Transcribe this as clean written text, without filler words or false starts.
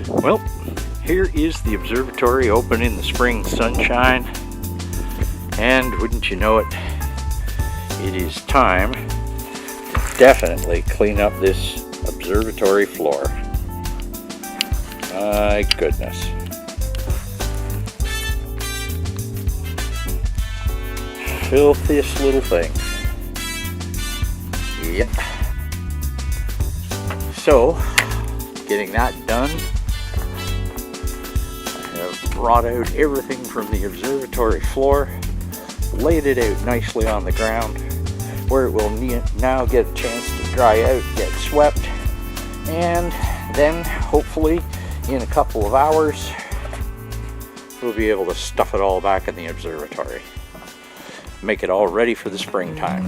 Well, here is the observatory open in the spring sunshine, and wouldn't you know it, it is time to definitely clean up this observatory floor. My goodness. Filthiest little thing. Yep. So, getting that done, I have brought out everything from the observatory floor, laid it out nicely on the ground, where it will now get a chance to dry out, get swept, and then hopefully in a couple of hours we'll be able to stuff it all back in the observatory. Make it all ready for the springtime.